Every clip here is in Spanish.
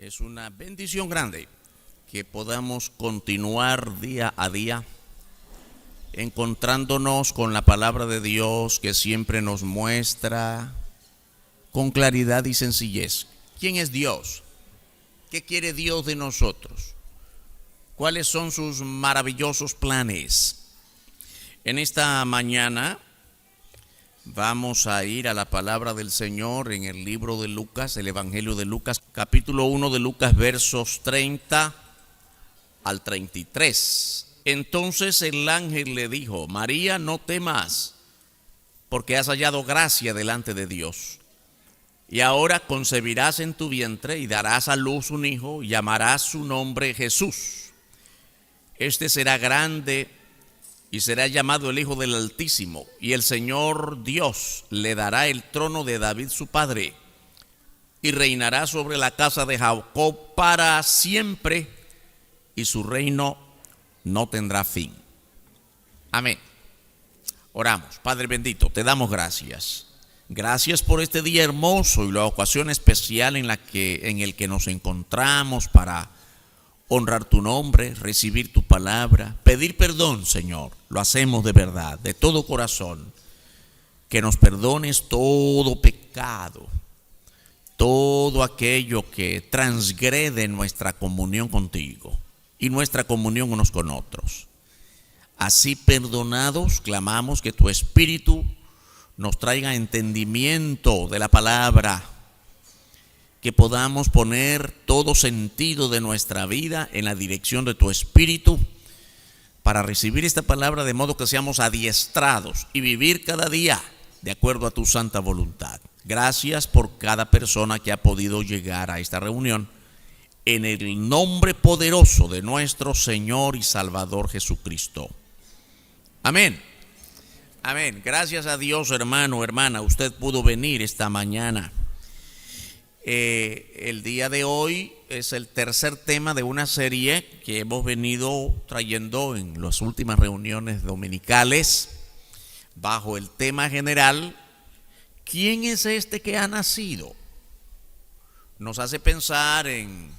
Es una bendición grande que podamos continuar día a día encontrándonos con la palabra de Dios que siempre nos muestra con claridad y sencillez quién es Dios, qué quiere Dios de nosotros, cuáles son sus maravillosos planes. En esta mañana vamos a ir a la palabra del Señor en el libro de Lucas, el Evangelio de Lucas, capítulo 1 de Lucas, versos 30 al 33. Entonces el ángel le dijo: María, no temas, porque has hallado gracia delante de Dios. Y ahora concebirás en tu vientre y darás a luz un hijo, y llamarás su nombre Jesús. Este será grande y será llamado el Hijo del Altísimo, y el Señor Dios le dará el trono de David su padre, y reinará sobre la casa de Jacob para siempre, y su reino no tendrá fin. Amén. Oramos. Padre bendito, te damos gracias. Gracias por este día hermoso y la ocasión especial en el que nos encontramos para honrar tu nombre, recibir tu palabra, pedir perdón, Señor. Lo hacemos de verdad, de todo corazón. Que nos perdones todo pecado, todo aquello que transgrede nuestra comunión contigo y nuestra comunión unos con otros. Así perdonados, clamamos que tu Espíritu nos traiga entendimiento de la palabra, que podamos poner todo sentido de nuestra vida en la dirección de tu Espíritu para recibir esta palabra de modo que seamos adiestrados y vivir cada día de acuerdo a tu santa voluntad. Gracias por cada persona que ha podido llegar a esta reunión en el nombre poderoso de nuestro Señor y Salvador Jesucristo. Amén. Amén. Gracias a Dios, hermano, hermana, usted pudo venir esta mañana. El día de hoy es el tercer tema de una serie que hemos venido trayendo en las últimas reuniones dominicales bajo el tema general: ¿quién es este que ha nacido? Nos hace pensar en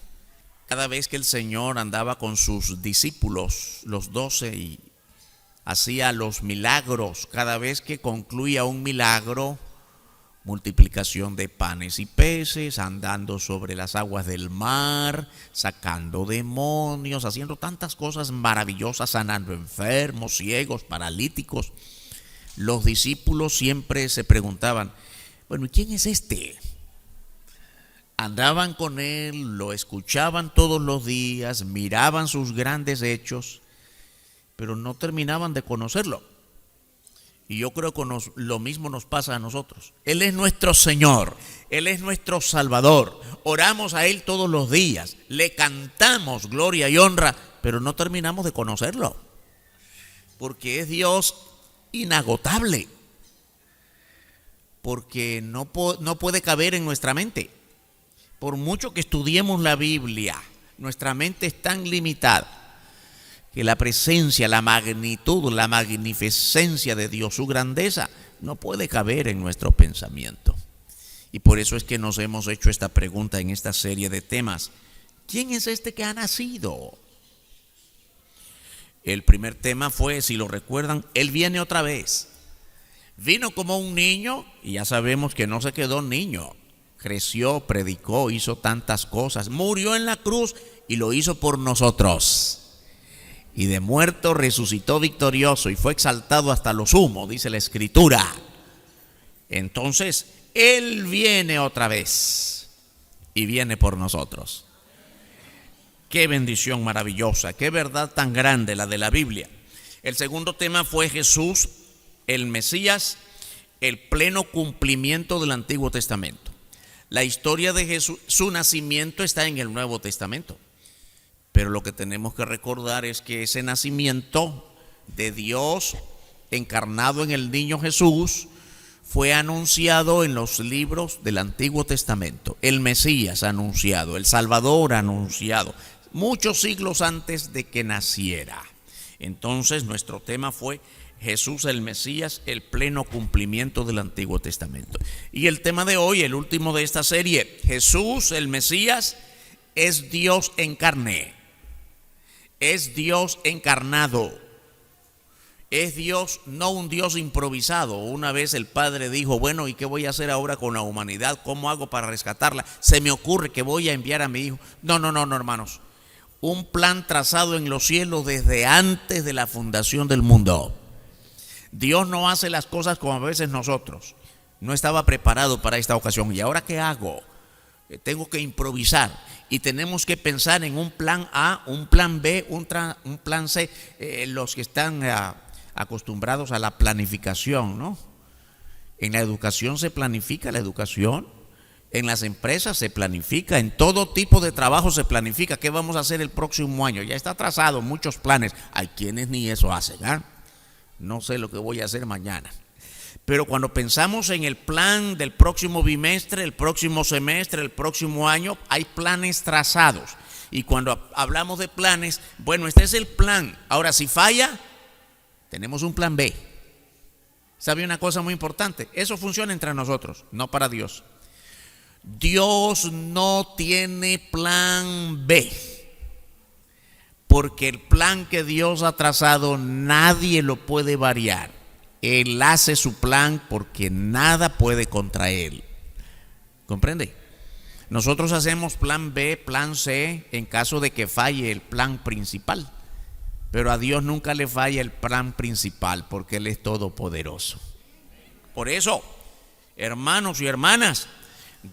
cada vez que el Señor andaba con sus discípulos, los 12, y hacía los milagros. Cada vez que concluía un milagro, multiplicación de panes y peces, andando sobre las aguas del mar, sacando demonios, haciendo tantas cosas maravillosas, sanando enfermos, ciegos, paralíticos. Los discípulos siempre se preguntaban: bueno, ¿quién es este? Andaban con él, lo escuchaban todos los días, miraban sus grandes hechos, pero no terminaban de conocerlo. Y yo creo que lo mismo nos pasa a nosotros. Él es nuestro Señor, Él es nuestro Salvador. Oramos a Él todos los días, le cantamos gloria y honra, pero no terminamos de conocerlo, porque es Dios inagotable, porque no puede caber en nuestra mente. Por mucho que estudiemos la Biblia, nuestra mente es tan limitada que la presencia, la magnitud, la magnificencia de Dios, su grandeza, no puede caber en nuestro pensamiento. Y por eso es que nos hemos hecho esta pregunta en esta serie de temas: ¿quién es este que ha nacido? El primer tema fue, si lo recuerdan, Él viene otra vez. Vino como un niño y ya sabemos que no se quedó niño. Creció, predicó, hizo tantas cosas, murió en la cruz y lo hizo por nosotros. Y de muerto resucitó victorioso y fue exaltado hasta lo sumo, dice la Escritura. Entonces, Él viene otra vez y viene por nosotros. Qué bendición maravillosa, qué verdad tan grande la de la Biblia. El segundo tema fue Jesús, el Mesías, el pleno cumplimiento del Antiguo Testamento. La historia de Jesús, su nacimiento, está en el Nuevo Testamento. Pero lo que tenemos que recordar es que ese nacimiento de Dios encarnado en el niño Jesús fue anunciado en los libros del Antiguo Testamento. El Mesías anunciado, el Salvador anunciado, muchos siglos antes de que naciera. Entonces nuestro tema fue Jesús el Mesías, el pleno cumplimiento del Antiguo Testamento. Y el tema de hoy, el último de esta serie, Jesús el Mesías, es Dios en carne, es Dios encarnado, es Dios, no un Dios improvisado. Una vez el padre dijo, bueno, ¿y qué voy a hacer ahora con la humanidad? ¿Cómo hago para rescatarla? Se me ocurre que voy a enviar a mi hijo. No, hermanos. Un plan trazado en los cielos desde antes de la fundación del mundo. Dios no hace las cosas como a veces nosotros. No estaba preparado para esta ocasión. ¿Y ahora qué hago? Tengo que improvisar. Y tenemos que pensar en un plan A, un plan B, un plan C. Los que están acostumbrados a la planificación, ¿no? En la educación se planifica la educación, en las empresas se planifica, en todo tipo de trabajo se planifica. ¿Qué vamos a hacer el próximo año? Ya está trazado, muchos planes. Hay quienes ni eso hacen, ¿eh? No sé lo que voy a hacer mañana. Pero cuando pensamos en el plan del próximo bimestre, el próximo semestre, el próximo año, hay planes trazados. Y cuando hablamos de planes, bueno, este es el plan. Ahora, si falla, tenemos un plan B. ¿Sabe una cosa muy importante? Eso funciona entre nosotros, no para Dios. Dios no tiene plan B, porque el plan que Dios ha trazado nadie lo puede variar. Él hace su plan porque nada puede contra él. ¿Comprende? Nosotros hacemos plan B, plan C en caso de que falle el plan principal. Pero a Dios nunca le falla el plan principal porque Él es todopoderoso. Por eso, hermanos y hermanas,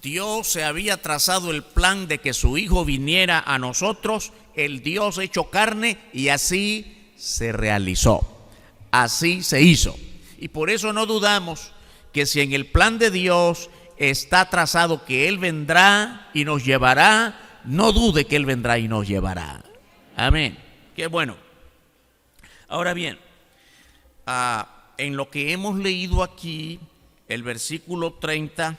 Dios se había trazado el plan de que su Hijo viniera a nosotros, el Dios hecho carne, y así se realizó, así se hizo. Y por eso no dudamos que si en el plan de Dios está trazado que Él vendrá y nos llevará, no dude que Él vendrá y nos llevará. Amén. Qué bueno. Ahora bien, en lo que hemos leído aquí, el versículo 30,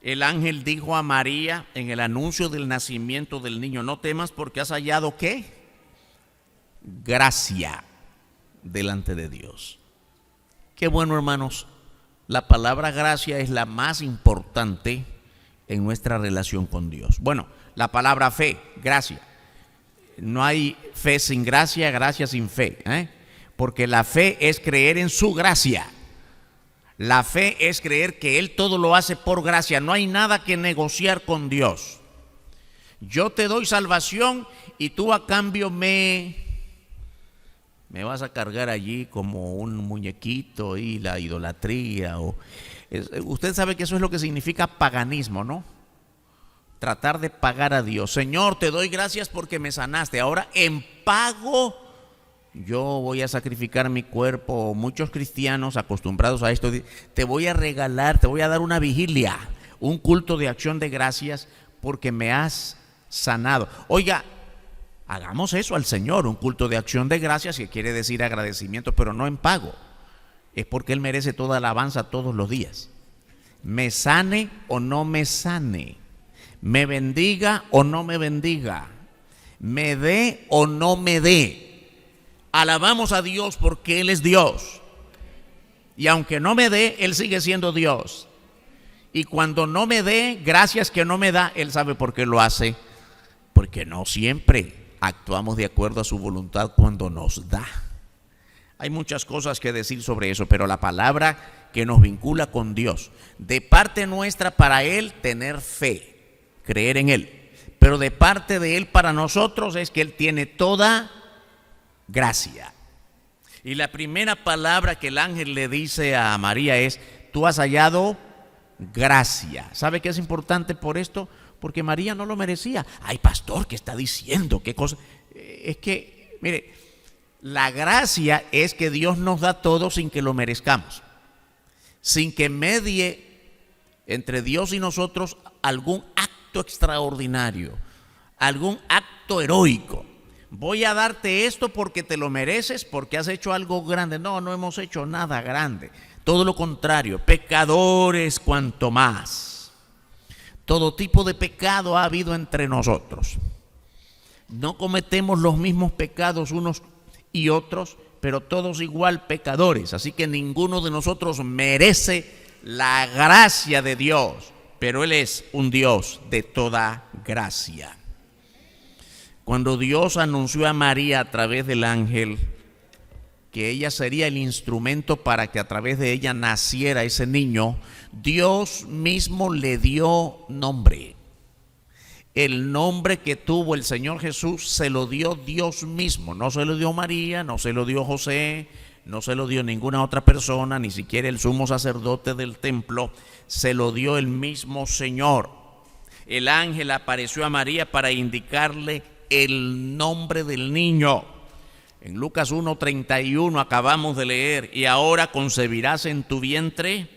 el ángel dijo a María en el anuncio del nacimiento del niño: no temas porque has hallado ¿qué? Gracia delante de Dios. Qué bueno, hermanos. La palabra gracia es la más importante en nuestra relación con Dios. Bueno, la palabra fe, gracia. No hay fe sin gracia, gracia sin fe, porque la fe es creer en su gracia. La fe es creer que Él todo lo hace por gracia. No hay nada que negociar con Dios. Yo te doy salvación y tú a cambio me vas a cargar allí como un muñequito y la idolatría. Usted sabe que eso es lo que significa paganismo, ¿no? Tratar de pagar a Dios. Señor, te doy gracias porque me sanaste. Ahora en pago yo voy a sacrificar mi cuerpo. Muchos cristianos acostumbrados a esto, te voy a regalar, te voy a dar una vigilia, un culto de acción de gracias porque me has sanado. Oiga, hagamos eso al Señor, un culto de acción de gracias, que quiere decir agradecimiento, pero no en pago. Es porque Él merece toda alabanza todos los días. Me sane o no me sane, me bendiga o no me bendiga, me dé o no me dé. Alabamos a Dios porque Él es Dios. Y aunque no me dé, Él sigue siendo Dios. Y cuando no me dé, gracias que no me da, Él sabe por qué lo hace. Porque no siempre actuamos de acuerdo a su voluntad cuando nos da. Hay muchas cosas que decir sobre eso, pero la palabra que nos vincula con Dios, de parte nuestra para Él, tener fe, creer en Él, pero de parte de Él para nosotros es que Él tiene toda gracia. Y la primera palabra que el ángel le dice a María es: tú has hallado gracia. ¿Sabe qué es importante por esto? Porque María no lo merecía. Ay, pastor, ¿qué está diciendo? ¿Qué cosa? Es que, mire, la gracia es que Dios nos da todo sin que lo merezcamos, sin que medie entre Dios y nosotros algún acto extraordinario, algún acto heroico. Voy a darte esto porque te lo mereces, porque has hecho algo grande. No, no hemos hecho nada grande. Todo lo contrario, pecadores cuanto más. Todo tipo de pecado ha habido entre nosotros. No cometemos los mismos pecados unos y otros, pero todos igual pecadores. Así que ninguno de nosotros merece la gracia de Dios, pero Él es un Dios de toda gracia. Cuando Dios anunció a María a través del ángel que ella sería el instrumento para que a través de ella naciera ese niño, Dios mismo le dio nombre. El nombre que tuvo el Señor Jesús se lo dio Dios mismo. No se lo dio María, no se lo dio José, no se lo dio ninguna otra persona, ni siquiera el sumo sacerdote del templo. Se lo dio el mismo Señor. El ángel apareció a María para indicarle el nombre del niño. En Lucas 1:31 acabamos de leer: y ahora concebirás en tu vientre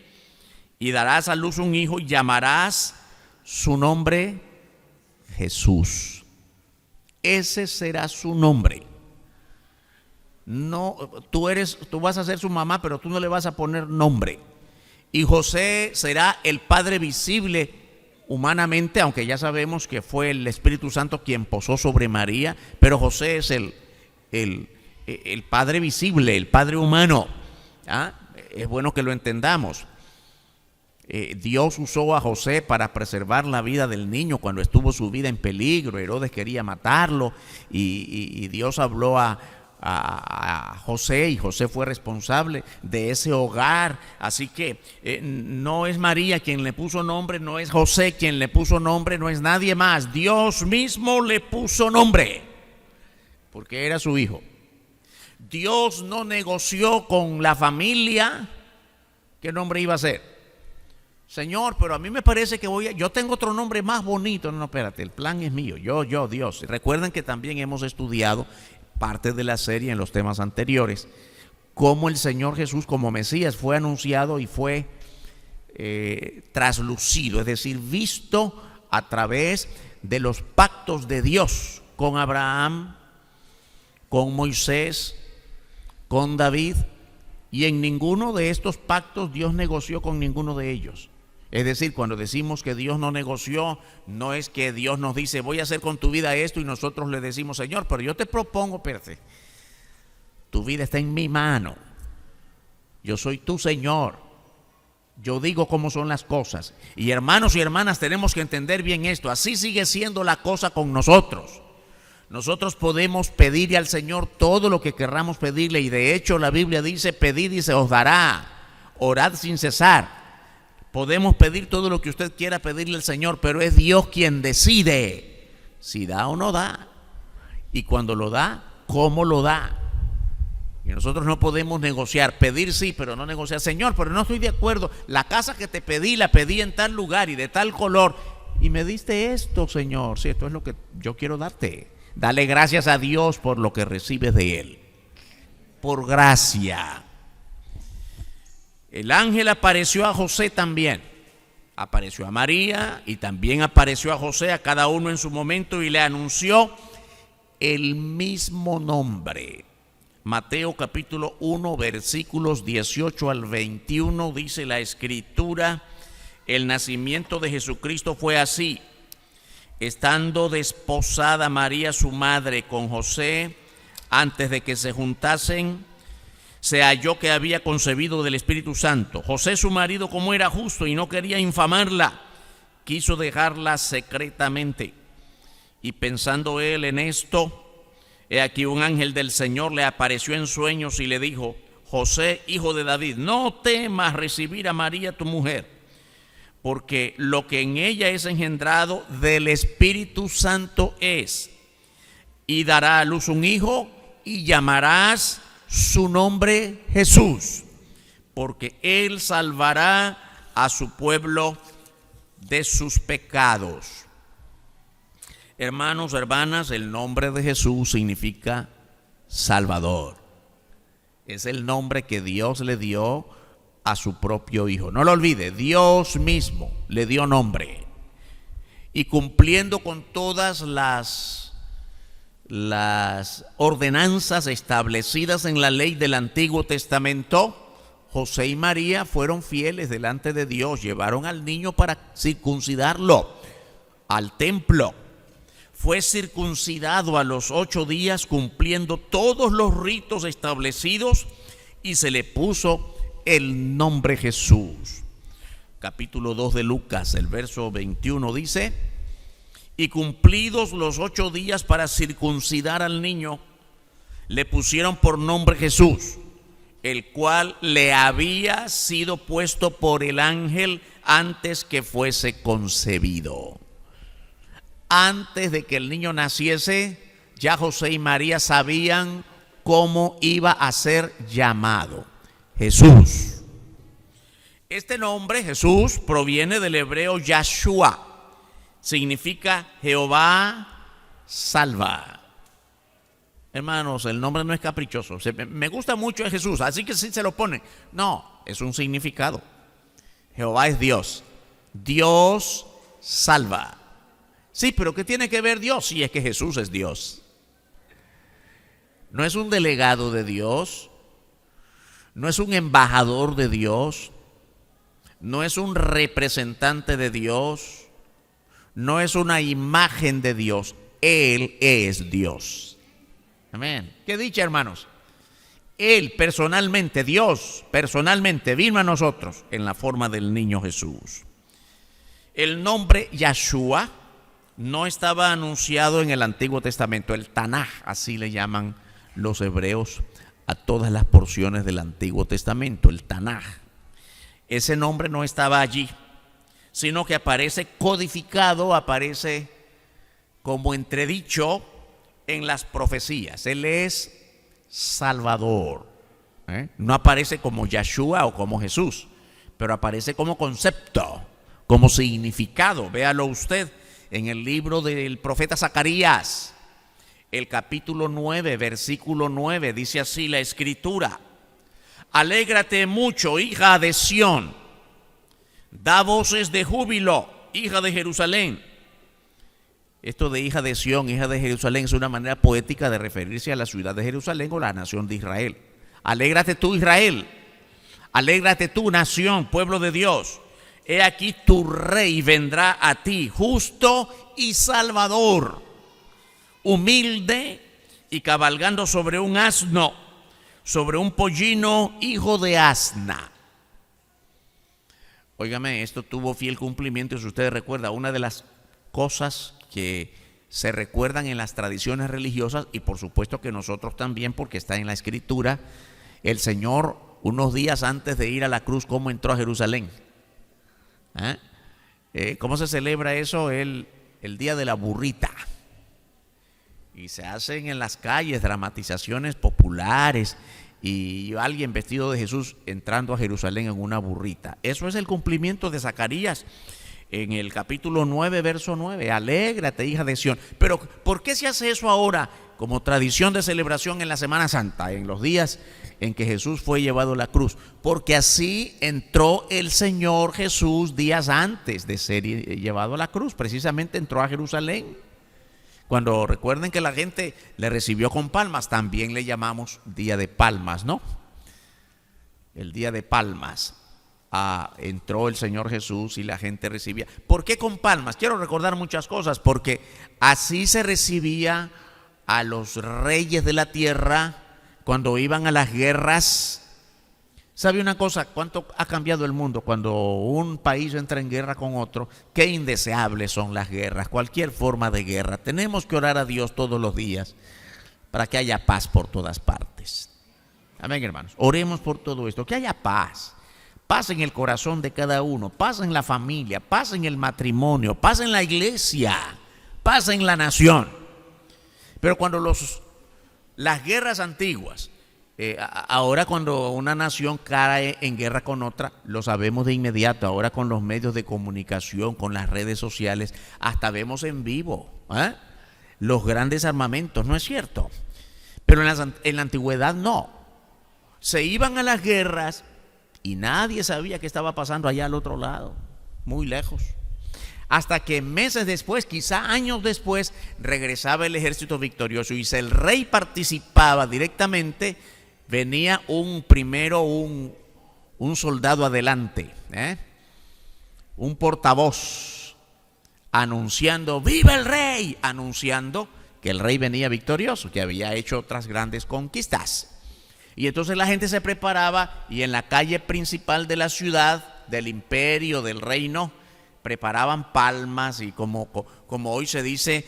y darás a luz un hijo y llamarás su nombre Jesús. Ese será su nombre. No, tú vas a ser su mamá, pero tú no le vas a poner nombre. Y José será el padre visible humanamente, aunque ya sabemos que fue el Espíritu Santo quien posó sobre María, pero José es el padre visible, el padre humano. Es bueno que lo entendamos. Dios usó a José para preservar la vida del niño cuando estuvo su vida en peligro. Herodes quería matarlo y Dios habló a José, y José fue responsable de ese hogar. Así que no es María quien le puso nombre, no es José quien le puso nombre, no es nadie más. Dios mismo le puso nombre porque era su hijo. Dios no negoció con la familia qué nombre iba a ser. Señor, pero a mí me parece que yo tengo otro nombre más bonito. No, espérate, el plan es mío, yo, Dios. Recuerden que también hemos estudiado parte de la serie en los temas anteriores, cómo el Señor Jesús como Mesías fue anunciado y fue traslucido, es decir, visto a través de los pactos de Dios con Abraham, con Moisés, con David, y en ninguno de estos pactos Dios negoció con ninguno de ellos. Es decir, cuando decimos que Dios no negoció, no es que Dios nos dice voy a hacer con tu vida esto y nosotros le decimos Señor, pero yo te propongo, espérate, tu vida está en mi mano, yo soy tu Señor, yo digo cómo son las cosas. Y hermanos y hermanas, tenemos que entender bien esto. Así sigue siendo la cosa con nosotros. Nosotros podemos pedirle al Señor todo lo que querramos pedirle, y de hecho la Biblia dice pedid y se os dará, orad sin cesar. Podemos pedir todo lo que usted quiera pedirle al Señor, pero es Dios quien decide si da o no da, y cuando lo da, cómo lo da. Y nosotros no podemos negociar, pedir sí, pero no negociar. Señor, pero no estoy de acuerdo, la casa que te pedí, la pedí en tal lugar y de tal color, y me diste esto, Señor. Sí, esto es lo que yo quiero darte. Dale gracias a Dios por lo que recibes de Él, por gracia. El ángel apareció a José también, apareció a María y también apareció a José, a cada uno en su momento, y le anunció el mismo nombre. Mateo capítulo 1 versículos 18 al 21 dice la Escritura: el nacimiento de Jesucristo fue así. Estando desposada María su madre con José, antes de que se juntasen, se halló que había concebido del Espíritu Santo. José su marido, como era justo y no quería infamarla, quiso dejarla secretamente. Y pensando él en esto, he aquí un ángel del Señor le apareció en sueños y le dijo: José, hijo de David, no temas recibir a María tu mujer, porque lo que en ella es engendrado del Espíritu Santo es, y dará a luz un hijo y llamarás su nombre Jesús, porque él salvará a su pueblo de sus pecados. Hermanos, hermanas, el nombre de Jesús significa Salvador. Es el nombre que Dios le dio a su propio Hijo. No lo olvide, Dios mismo le dio nombre. Y cumpliendo con todas las ordenanzas establecidas en la ley del Antiguo Testamento, José y María fueron fieles delante de Dios. Llevaron al niño para circuncidarlo al templo. Fue circuncidado a los 8 días, cumpliendo todos los ritos establecidos, y se le puso el nombre Jesús. capítulo 2 de Lucas, el verso 21 dice: y cumplidos los 8 días para circuncidar al niño, le pusieron por nombre Jesús, el cual le había sido puesto por el ángel antes que fuese concebido. Antes de que el niño naciese, ya José y María sabían cómo iba a ser llamado: Jesús. Este nombre, Jesús, proviene del hebreo Yahshua. Significa Jehová salva. Hermanos, el nombre no es caprichoso. Me gusta mucho Jesús, así que sí se lo pone. No, es un significado. Jehová es Dios. Dios salva. Sí, pero ¿qué tiene que ver Dios? Si es que Jesús es Dios. No es un delegado de Dios. No es un embajador de Dios. No es un representante de Dios. No es una imagen de Dios. Él es Dios. Amén. ¿Qué dicha, hermanos? Él personalmente, Dios personalmente vino a nosotros en la forma del niño Jesús. El nombre Yahshua no estaba anunciado en el Antiguo Testamento. El Tanaj, así le llaman los hebreos a todas las porciones del Antiguo Testamento. El Tanaj. Ese nombre no estaba allí, sino que aparece codificado, aparece como entredicho en las profecías. Él es Salvador. No aparece como Yahshua o como Jesús, pero aparece como concepto, como significado. Véalo usted en el libro del profeta Zacarías, el capítulo 9, versículo 9, dice así la escritura: alégrate mucho, hija de Sión, da voces de júbilo, hija de Jerusalén. Esto de hija de Sión, hija de Jerusalén, es una manera poética de referirse a la ciudad de Jerusalén o la nación de Israel. Alégrate tú, Israel, alégrate tú, nación, pueblo de Dios. He aquí tu rey vendrá a ti, justo y salvador, humilde y cabalgando sobre un asno, sobre un pollino, hijo de asna. Óigame, esto tuvo fiel cumplimiento. Si usted recuerda, una de las cosas que se recuerdan en las tradiciones religiosas, y por supuesto que nosotros también, porque está en la Escritura, el Señor, unos días antes de ir a la cruz, ¿cómo entró a Jerusalén? ¿Cómo se celebra eso? El día de la burrita. Y se hacen en las calles dramatizaciones populares y alguien vestido de Jesús entrando a Jerusalén en una burrita. Eso es el cumplimiento de Zacarías en el capítulo 9, verso 9. Alégrate, hija de Sión. Pero ¿por qué se hace eso ahora como tradición de celebración en la Semana Santa, en los días en que Jesús fue llevado a la cruz? Porque así entró el Señor Jesús días antes de ser llevado a la cruz. Precisamente entró a Jerusalén. Cuando recuerden que la gente le recibió con palmas, también le llamamos Día de Palmas, ¿no? El Día de Palmas. Entró el Señor Jesús y la gente recibía. ¿Por qué con palmas? Quiero recordar muchas cosas, porque así se recibía a los reyes de la tierra cuando iban a las guerras. ¿Sabe una cosa? ¿Cuánto ha cambiado el mundo cuando un país entra en guerra con otro? Qué indeseables son las guerras, cualquier forma de guerra. Tenemos que orar a Dios todos los días para que haya paz por todas partes. Amén, hermanos. Oremos por todo esto, que haya paz. Paz en el corazón de cada uno, paz en la familia, paz en el matrimonio, paz en la iglesia, paz en la nación. Pero cuando las guerras antiguas, ahora cuando una nación cae en guerra con otra, lo sabemos de inmediato. Ahora con los medios de comunicación, con las redes sociales, hasta vemos en vivo los grandes armamentos, ¿no es cierto? Pero en la antigüedad no. Se iban a las guerras y nadie sabía qué estaba pasando allá al otro lado, muy lejos. Hasta que meses después, quizá años después, regresaba el ejército victorioso y si el rey participaba directamente, venía un soldado adelante, un portavoz, anunciando ¡viva el rey!, anunciando que el rey venía victorioso, que había hecho otras grandes conquistas. Y entonces la gente se preparaba y en la calle principal de la ciudad del imperio, del reino, preparaban palmas y como hoy se dice,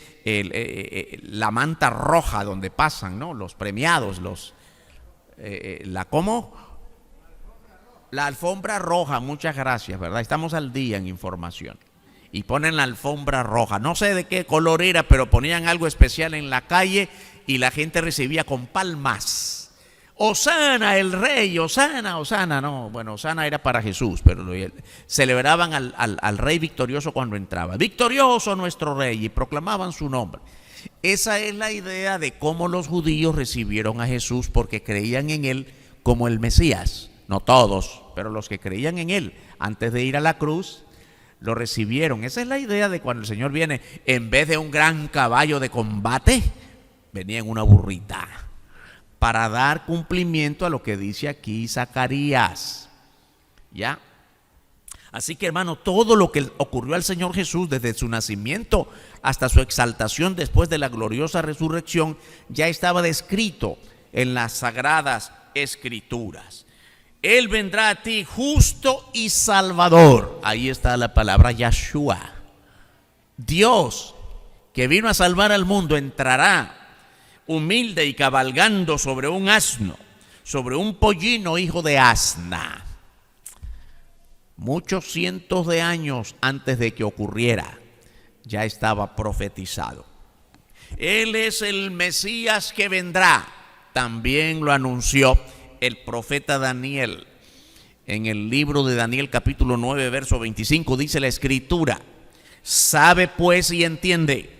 la manta roja donde pasan, ¿no?, los premiados, la alfombra roja, muchas gracias, ¿verdad? Estamos al día en información. Y ponen la alfombra roja, no sé de qué color era, pero ponían algo especial en la calle y la gente recibía con palmas. Osana el rey, Osana, Osana, no, bueno, Osana era para Jesús, pero celebraban al rey victorioso cuando entraba. Victorioso nuestro rey, y proclamaban su nombre. Esa es la idea de cómo los judíos recibieron a Jesús, porque creían en él como el Mesías. No todos, pero los que creían en él antes de ir a la cruz, lo recibieron. Esa es la idea de cuando el Señor viene, en vez de un gran caballo de combate, venía en una burrita, para dar cumplimiento a lo que dice aquí Zacarías. ¿Ya? Así que, hermano, todo lo que ocurrió al Señor Jesús desde su nacimiento hasta su exaltación después de la gloriosa resurrección ya estaba descrito en las sagradas escrituras. Él vendrá a ti justo y salvador. Ahí está la palabra Yahshua. Dios, que vino a salvar al mundo, entrará humilde y cabalgando sobre un asno, sobre un pollino hijo de asna. Muchos cientos de años antes de que ocurriera, ya estaba profetizado. Él es el Mesías que vendrá. También lo anunció el profeta Daniel. En el libro de Daniel capítulo 9, verso 25, dice la escritura: sabe pues y entiende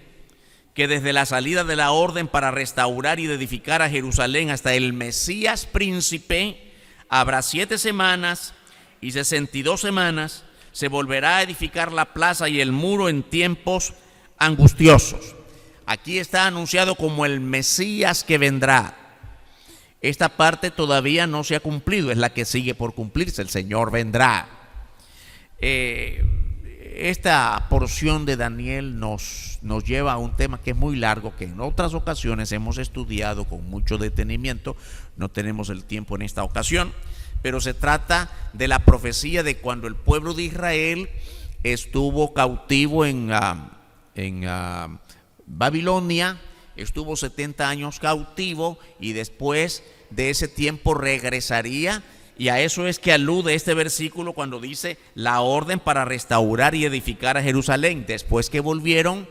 que desde la salida de la orden para restaurar y edificar a Jerusalén hasta el Mesías príncipe, habrá 7 semanas y 62 semanas, se volverá a edificar la plaza y el muro en tiempos angustiosos. Aquí está anunciado como el Mesías que vendrá. Esta parte todavía no se ha cumplido, es la que sigue por cumplirse, el Señor vendrá. Esta porción de Daniel nos lleva a un tema que es muy largo, que en otras ocasiones hemos estudiado con mucho detenimiento. No tenemos el tiempo en esta ocasión, pero se trata de la profecía de cuando el pueblo de Israel estuvo cautivo en Babilonia, estuvo 70 años cautivo y después de ese tiempo regresaría. Y a eso es que alude este versículo cuando dice la orden para restaurar y edificar a Jerusalén. Después que volvieron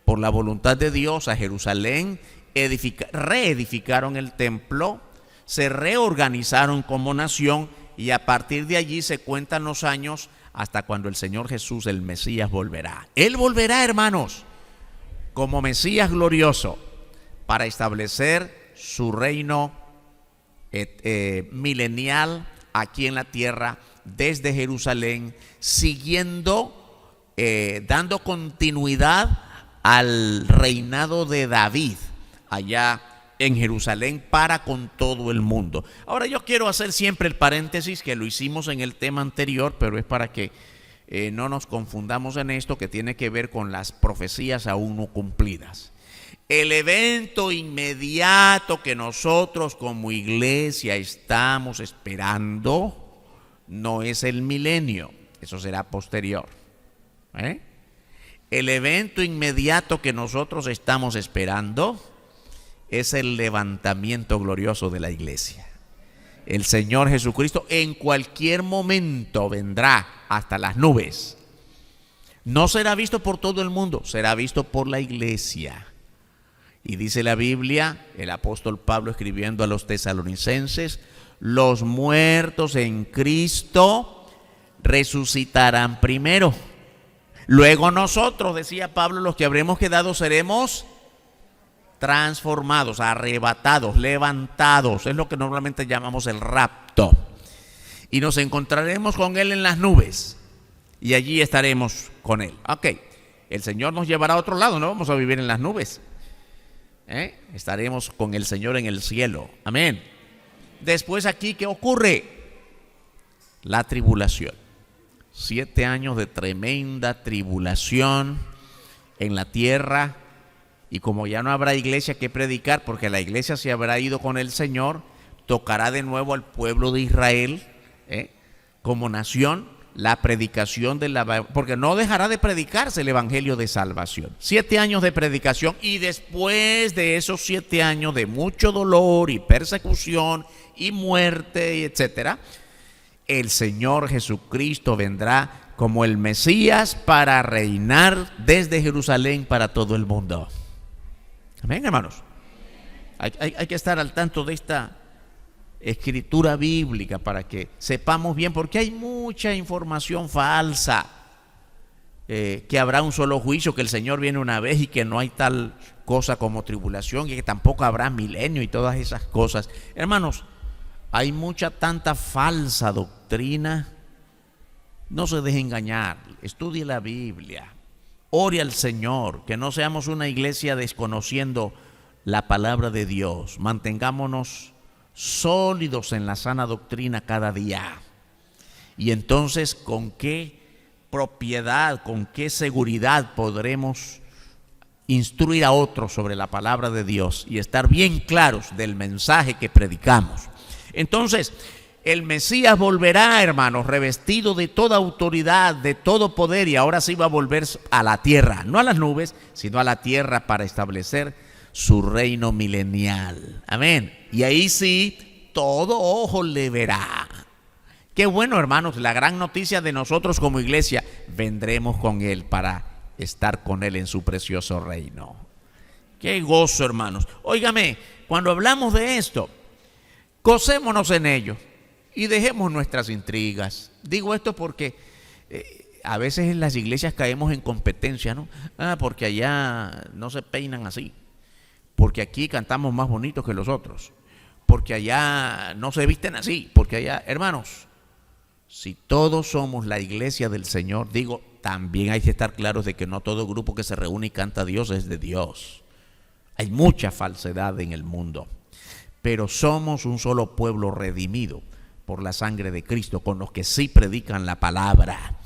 por la voluntad de Dios a Jerusalén, reedificaron el templo, se reorganizaron como nación y a partir de allí se cuentan los años hasta cuando el Señor Jesús, el Mesías, volverá. Él volverá, hermanos, como Mesías glorioso para establecer su reino milenial aquí en la tierra desde Jerusalén, siguiendo, dando continuidad al reinado de David allá en Jerusalén para con todo el mundo. Ahora yo quiero hacer siempre el paréntesis que lo hicimos en el tema anterior, pero es para que no nos confundamos en esto que tiene que ver con las profecías aún no cumplidas. El evento inmediato que nosotros como iglesia estamos esperando no es el milenio, eso será posterior. El evento inmediato que nosotros estamos esperando es el levantamiento glorioso de la iglesia. El Señor Jesucristo en cualquier momento vendrá hasta las nubes. No será visto por todo el mundo, será visto por la iglesia. Y dice la Biblia, el apóstol Pablo escribiendo a los tesalonicenses: los muertos en Cristo resucitarán primero. Luego nosotros, decía Pablo, los que habremos quedado seremos transformados, arrebatados, levantados. Es lo que normalmente llamamos el rapto. Y nos encontraremos con Él en las nubes. Y allí estaremos con Él. Ok, el Señor nos llevará a otro lado, no vamos a vivir en las nubes. Estaremos con el Señor en el cielo. Amén. Después aquí, ¿qué ocurre? La tribulación. 7 años de tremenda tribulación en la tierra. Y como ya no habrá iglesia que predicar, porque la iglesia se habrá ido con el Señor, tocará de nuevo al pueblo de Israel como nación, la predicación porque no dejará de predicarse el evangelio de salvación. 7 años de predicación, y después de esos 7 años de mucho dolor y persecución y muerte, etcétera, el Señor Jesucristo vendrá como el Mesías para reinar desde Jerusalén para todo el mundo. Amén, hermanos. Hay que estar al tanto de esta escritura bíblica para que sepamos bien, porque hay mucha información falsa, que habrá un solo juicio, que el Señor viene una vez y que no hay tal cosa como tribulación y que tampoco habrá milenio y todas esas cosas. Hermanos, hay tanta falsa doctrina. No se deje engañar, estudie la Biblia, ore al Señor, que no seamos una iglesia desconociendo la palabra de Dios. Mantengámonos sólidos en la sana doctrina cada día. Y entonces, ¿con qué propiedad, con qué seguridad podremos instruir a otros sobre la palabra de Dios y estar bien claros del mensaje que predicamos? Entonces, el Mesías volverá, hermanos, revestido de toda autoridad, de todo poder, y ahora sí va a volver a la tierra, no a las nubes, sino a la tierra, para establecer su reino milenial. Amén. Y ahí sí, todo ojo le verá. Qué bueno, hermanos, la gran noticia de nosotros como iglesia: vendremos con Él para estar con Él en su precioso reino. Qué gozo, hermanos. Óigame, cuando hablamos de esto, gocémonos en ello y dejemos nuestras intrigas. Digo esto porque a veces en las iglesias caemos en competencia, ¿no? Porque allá no se peinan así, porque aquí cantamos más bonito que los otros, porque allá no se visten así, porque allá, hermanos, si todos somos la iglesia del Señor, digo, también hay que estar claros de que no todo grupo que se reúne y canta a Dios es de Dios. Hay mucha falsedad en el mundo, pero somos un solo pueblo redimido por la sangre de Cristo, con los que sí predican la palabra.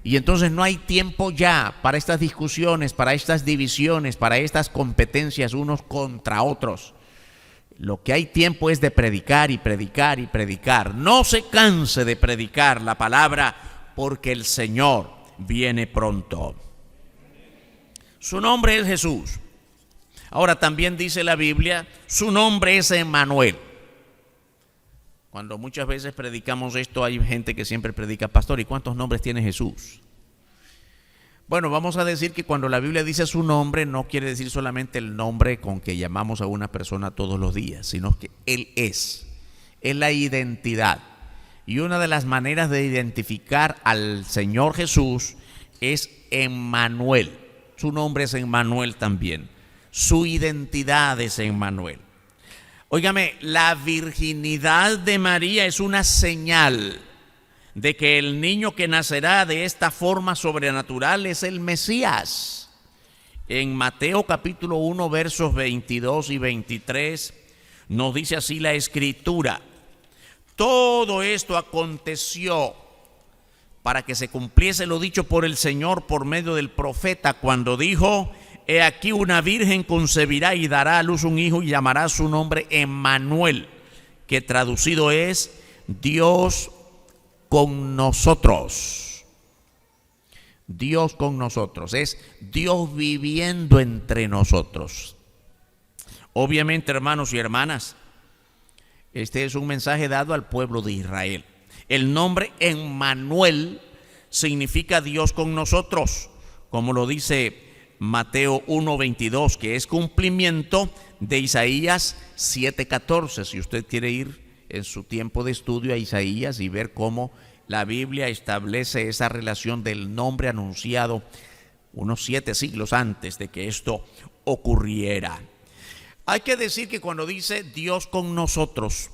Y entonces no hay tiempo ya para estas discusiones, para estas divisiones, para estas competencias unos contra otros. Lo que hay tiempo es de predicar y predicar y predicar. No se canse de predicar la palabra, porque el Señor viene pronto. Su nombre es Jesús. Ahora también dice la Biblia, su nombre es Emmanuel. Cuando muchas veces predicamos esto, hay gente que siempre predica: pastor, ¿y cuántos nombres tiene Jesús? Bueno, vamos a decir que cuando la Biblia dice su nombre, no quiere decir solamente el nombre con que llamamos a una persona todos los días, sino que Él es la identidad. Y una de las maneras de identificar al Señor Jesús es Emmanuel. Su nombre es Emmanuel también. Su identidad es Emmanuel. Óigame, la virginidad de María es una señal de que el niño que nacerá de esta forma sobrenatural es el Mesías. En Mateo capítulo 1, versos 22 y 23, nos dice así la Escritura: todo esto aconteció para que se cumpliese lo dicho por el Señor por medio del profeta, cuando dijo: he aquí, una virgen concebirá y dará a luz un hijo y llamará su nombre Emmanuel, que traducido es Dios con nosotros. Dios con nosotros, es Dios viviendo entre nosotros. Obviamente, hermanos y hermanas, este es un mensaje dado al pueblo de Israel. El nombre Emmanuel significa Dios con nosotros, como lo dice Mateo 1:22, que es cumplimiento de Isaías 7:14. Si usted quiere ir en su tiempo de estudio a Isaías y ver cómo la Biblia establece esa relación del nombre anunciado unos 7 siglos antes de que esto ocurriera. Hay que decir que cuando dice Dios con nosotros,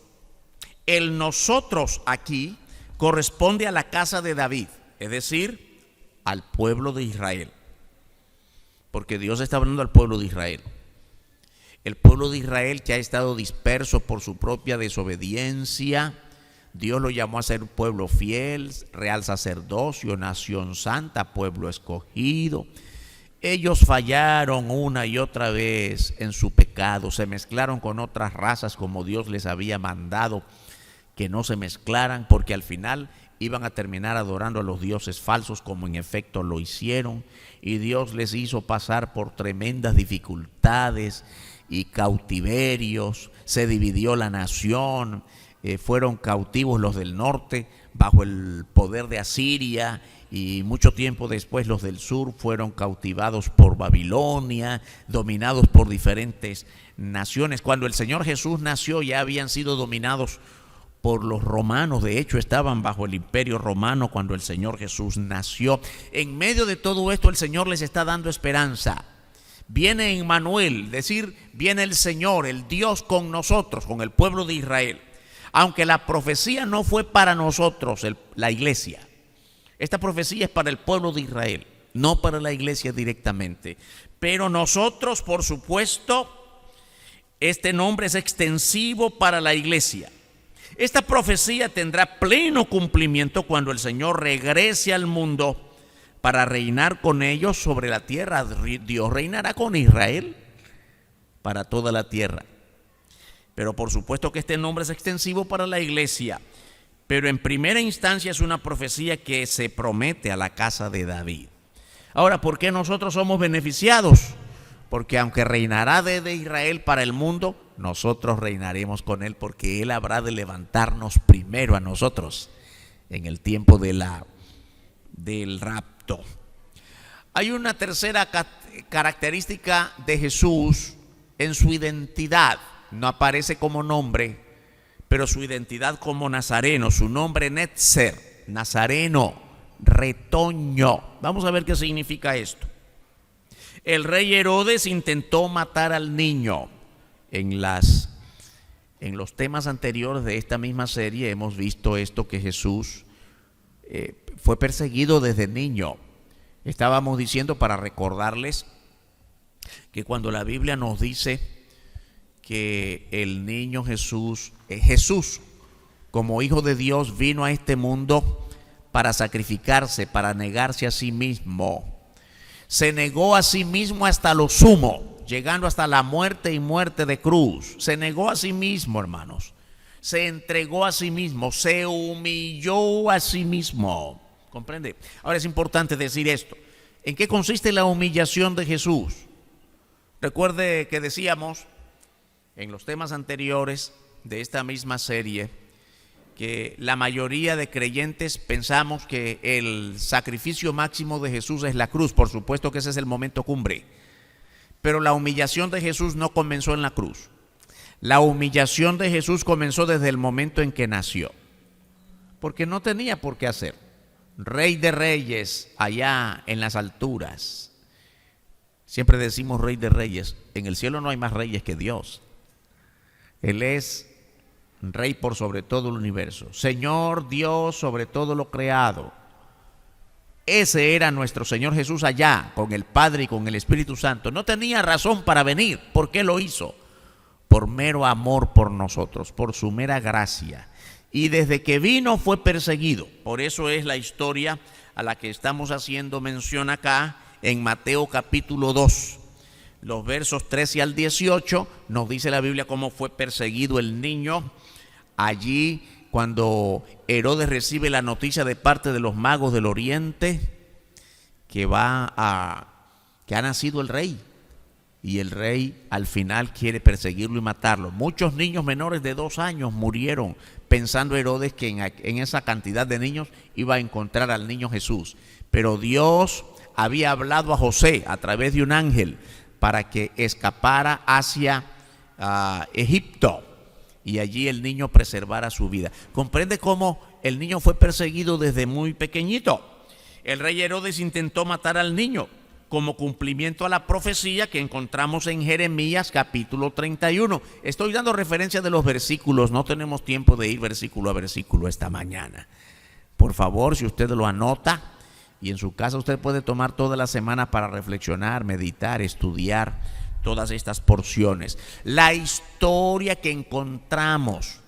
el nosotros aquí corresponde a la casa de David, es decir, al pueblo de Israel. Porque Dios está hablando al pueblo de Israel. El pueblo de Israel, que ha estado disperso por su propia desobediencia, Dios lo llamó a ser un pueblo fiel, real sacerdocio, nación santa, pueblo escogido. Ellos fallaron una y otra vez en su pecado, se mezclaron con otras razas como Dios les había mandado que no se mezclaran, porque al final iban a terminar adorando a los dioses falsos, como en efecto lo hicieron, y Dios les hizo pasar por tremendas dificultades y cautiverios. Se dividió la nación, fueron cautivos los del norte bajo el poder de Asiria, y mucho tiempo después los del sur fueron cautivados por Babilonia, dominados por diferentes naciones. Cuando el Señor Jesús nació ya habían sido dominados por los romanos. De hecho, estaban bajo el imperio romano cuando el Señor Jesús nació. En medio de todo esto, el Señor les está dando esperanza. Viene Emmanuel, es decir, viene el Señor, el Dios con nosotros, con el pueblo de Israel. Aunque la profecía no fue para nosotros, la iglesia. Esta profecía es para el pueblo de Israel, no para la iglesia directamente. Pero nosotros, por supuesto, este nombre es extensivo para la iglesia. Esta profecía tendrá pleno cumplimiento cuando el Señor regrese al mundo para reinar con ellos sobre la tierra. Dios reinará con Israel para toda la tierra. Pero por supuesto que este nombre es extensivo para la iglesia. Pero en primera instancia es una profecía que se promete a la casa de David. Ahora, ¿por qué nosotros somos beneficiados? Porque aunque reinará desde Israel para el mundo, nosotros reinaremos con él, porque él habrá de levantarnos primero a nosotros en el tiempo del rapto. Hay una tercera característica de Jesús en su identidad. No aparece como nombre, pero su identidad como nazareno, su nombre Netzer, nazareno, retoño. Vamos a ver qué significa esto. El rey Herodes intentó matar al niño. En los temas anteriores de esta misma serie hemos visto esto, que Jesús fue perseguido desde niño. Estábamos diciendo, para recordarles, que cuando la Biblia nos dice que el niño Jesús como hijo de Dios vino a este mundo para sacrificarse, para negarse a sí mismo. Se negó a sí mismo hasta lo sumo, llegando hasta la muerte y muerte de cruz. Se negó a sí mismo, hermanos. Se entregó a sí mismo, se humilló a sí mismo. ¿Comprende? Ahora es importante decir esto. ¿En qué consiste la humillación de Jesús? Recuerde que decíamos en los temas anteriores de esta misma serie que la mayoría de creyentes pensamos que el sacrificio máximo de Jesús es la cruz. Por supuesto que ese es el momento cumbre, pero la humillación de Jesús no comenzó en la cruz. La humillación de Jesús comenzó desde el momento en que nació, porque no tenía por qué hacer. Rey de reyes allá en las alturas. Siempre decimos Rey de reyes. En el cielo no hay más reyes que Dios. Él es Rey por sobre todo el universo, Señor Dios sobre todo lo creado. Ese era nuestro Señor Jesús allá con el Padre y con el Espíritu Santo. No tenía razón para venir. ¿Por qué lo hizo? Por mero amor por nosotros, por su mera gracia. Y desde que vino fue perseguido. Por eso es la historia a la que estamos haciendo mención acá en Mateo capítulo 2. Los versos 13 al 18 nos dice la Biblia cómo fue perseguido el niño. Allí, cuando Herodes recibe la noticia de parte de los magos del oriente que ha nacido el rey, y el rey al final quiere perseguirlo y matarlo. Muchos niños menores de 2 años murieron, pensando Herodes que en esa cantidad de niños iba a encontrar al niño Jesús. Pero Dios había hablado a José a través de un ángel para que escapara hacia Egipto y allí el niño preservara su vida. Comprende cómo el niño fue perseguido desde muy pequeñito. El rey Herodes intentó matar al niño como cumplimiento a la profecía que encontramos en Jeremías capítulo 31. Estoy dando referencia de los versículos, no tenemos tiempo de ir versículo a versículo esta mañana. Por favor, si usted lo anota, y en su casa usted puede tomar toda la semana para reflexionar, meditar, estudiar todas estas porciones. La historia que encontramos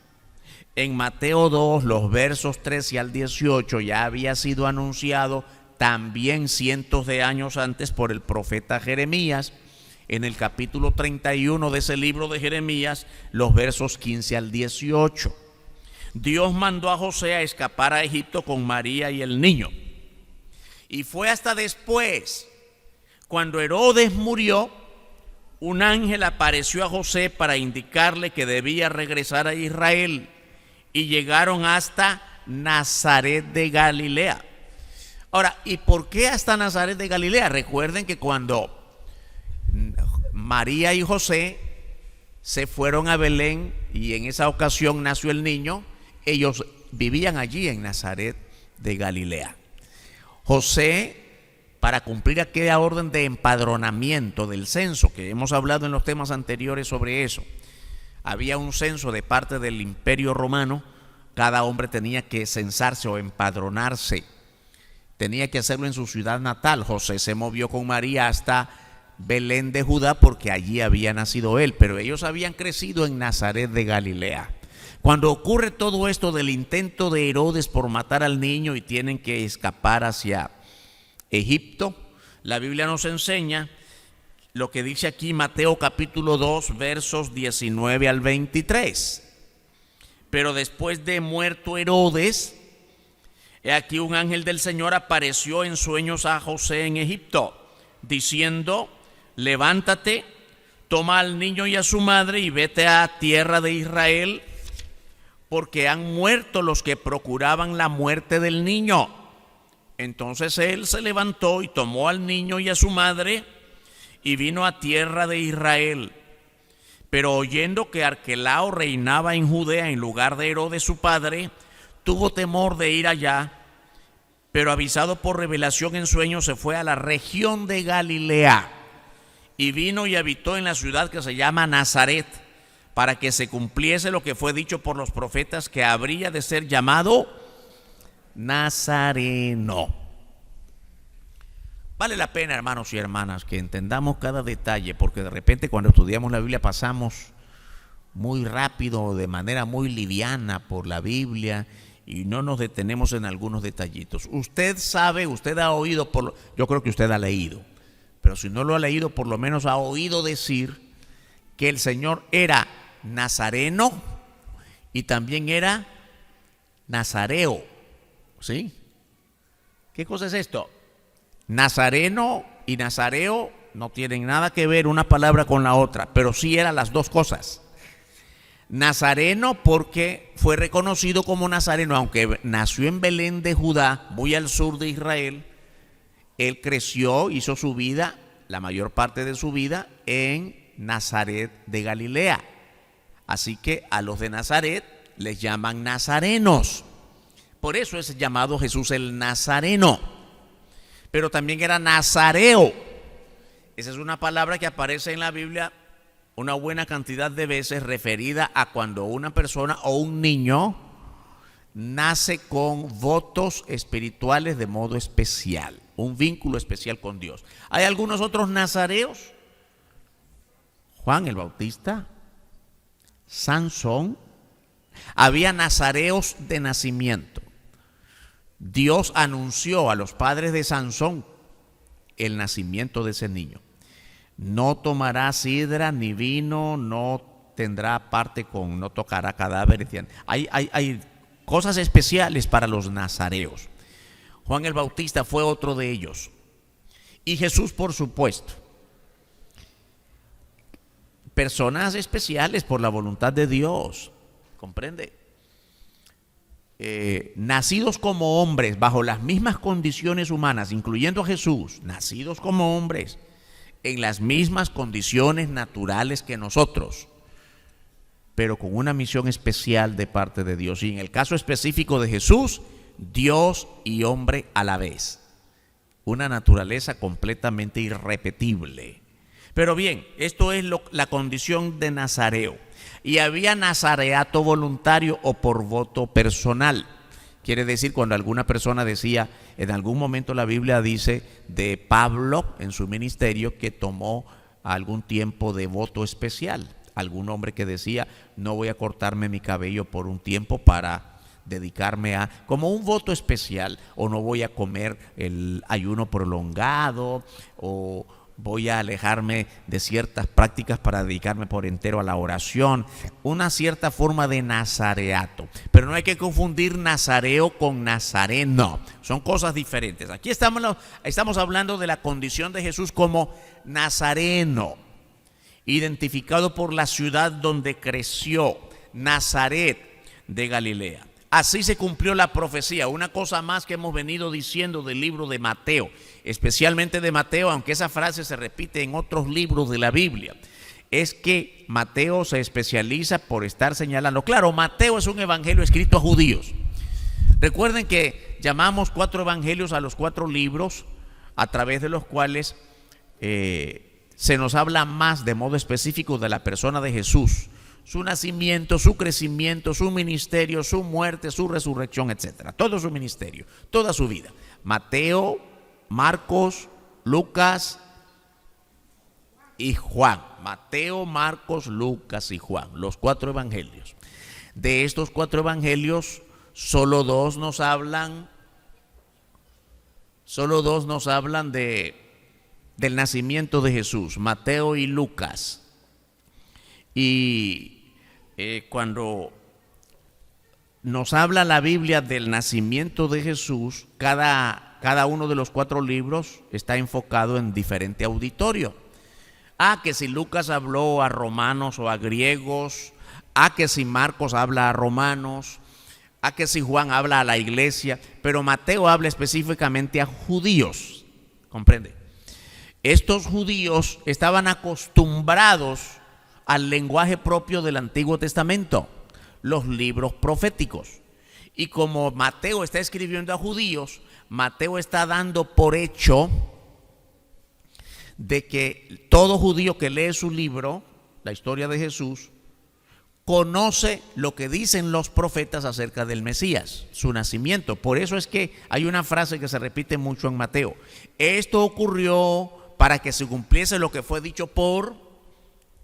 en Mateo 2, los versos 13 al 18, ya había sido anunciado también cientos de años antes por el profeta Jeremías. En el capítulo 31 de ese libro de Jeremías, los versos 15 al 18. Dios mandó a José a escapar a Egipto con María y el niño. Y fue hasta después, cuando Herodes murió, un ángel apareció a José para indicarle que debía regresar a Israel, y llegaron hasta Nazaret de Galilea. Ahora, ¿y por qué hasta Nazaret de Galilea? Recuerden que cuando María y José se fueron a Belén y en esa ocasión nació el niño, ellos vivían allí en Nazaret de Galilea. José, para cumplir aquella orden de empadronamiento del censo, que hemos hablado en los temas anteriores sobre eso, había un censo de parte del Imperio Romano. Cada hombre tenía que censarse o empadronarse, tenía que hacerlo en su ciudad natal. José se movió con María hasta Belén de Judá porque allí había nacido él, pero ellos habían crecido en Nazaret de Galilea. Cuando ocurre todo esto del intento de Herodes por matar al niño y tienen que escapar hacia Egipto, la Biblia nos enseña lo que dice aquí Mateo capítulo 2, versos 19 al 23. Pero después de muerto Herodes, he aquí un ángel del Señor apareció en sueños a José en Egipto, diciendo: levántate, toma al niño y a su madre y vete a tierra de Israel, porque han muerto los que procuraban la muerte del niño. Entonces él se levantó y tomó al niño y a su madre y vino a tierra de Israel. Pero oyendo que Arquelao reinaba en Judea en lugar de Herodes su padre, tuvo temor de ir allá, pero avisado por revelación en sueños se fue a la región de Galilea y vino y habitó en la ciudad que se llama Nazaret, para que se cumpliese lo que fue dicho por los profetas, que habría de ser llamado Nazareno. Vale la pena, hermanos y hermanas, que entendamos cada detalle, porque de repente cuando estudiamos la Biblia pasamos muy rápido, de manera muy liviana por la Biblia, y no nos detenemos en algunos detallitos. Usted sabe, usted ha oído, yo creo que usted ha leído, pero si no lo ha leído, por lo menos ha oído decir que el Señor era nazareno y también era nazareo. ¿Sí? ¿Qué cosa es esto? Nazareno y nazareo no tienen nada que ver una palabra con la otra, pero sí eran las dos cosas. Nazareno porque fue reconocido como nazareno, aunque nació en Belén de Judá, muy al sur de Israel. Él creció, hizo su vida, la mayor parte de su vida, en Nazaret de Galilea. Así que a los de Nazaret les llaman nazarenos. Por eso es llamado Jesús el Nazareno. Pero también era nazareo. Esa es una palabra que aparece en la Biblia una buena cantidad de veces, referida a cuando una persona o un niño nace con votos espirituales de modo especial, un vínculo especial con Dios. Hay algunos otros nazareos: Juan el Bautista, Sansón. Había nazareos de nacimiento. Dios anunció a los padres de Sansón el nacimiento de ese niño. No tomará sidra ni vino, no tendrá parte con, no tocará cadáveres. Hay cosas especiales para los nazareos. Juan el Bautista fue otro de ellos. Y Jesús, por supuesto. Personas especiales por la voluntad de Dios. ¿Comprende? Nacidos como hombres bajo las mismas condiciones humanas, incluyendo a Jesús, nacidos como hombres en las mismas condiciones naturales que nosotros, pero con una misión especial de parte de Dios. Y en el caso específico de Jesús, Dios y hombre a la vez, una naturaleza completamente irrepetible. Pero bien, esto es la condición de nazareo. Y había nazareato voluntario o por voto personal. Quiere decir, cuando alguna persona decía, en algún momento la Biblia dice de Pablo en su ministerio que tomó algún tiempo de voto especial. Algún hombre que decía, no voy a cortarme mi cabello por un tiempo para dedicarme a, como un voto especial, o no voy a comer el ayuno prolongado, o voy a alejarme de ciertas prácticas para dedicarme por entero a la oración, una cierta forma de nazareato. Pero no hay que confundir nazareo con nazareno, son cosas diferentes. Aquí estamos hablando de la condición de Jesús como nazareno, identificado por la ciudad donde creció, Nazaret de Galilea. Así se cumplió la profecía, una cosa más que hemos venido diciendo del libro de Mateo, especialmente de Mateo, aunque esa frase se repite en otros libros de la Biblia, es que Mateo se especializa por estar señalando. Claro, Mateo es un evangelio escrito a judíos. Recuerden que llamamos 4 evangelios a los 4 libros a través de los cuales se nos habla más de modo específico de la persona de Jesús, su nacimiento, su crecimiento, su ministerio, su muerte, su resurrección, etcétera. Todo su ministerio, toda su vida. Mateo, Marcos, Lucas y Juan. Mateo, Marcos, Lucas y Juan, los 4 evangelios. De estos 4 evangelios, solo dos nos hablan del nacimiento de Jesús, Mateo y Lucas. Y cuando nos habla la Biblia del nacimiento de Jesús, cada uno de los 4 libros está enfocado en diferente auditorio. Que si Lucas habló a romanos o a griegos, que si Marcos habla a romanos, que si Juan habla a la iglesia, pero Mateo habla específicamente a judíos, ¿comprende? Estos judíos estaban acostumbrados al lenguaje propio del Antiguo Testamento, los libros proféticos. Y como Mateo está escribiendo a judíos, Mateo está dando por hecho de que todo judío que lee su libro, la historia de Jesús, conoce lo que dicen los profetas acerca del Mesías, su nacimiento. Por eso es que hay una frase que se repite mucho en Mateo: esto ocurrió para que se cumpliese lo que fue dicho por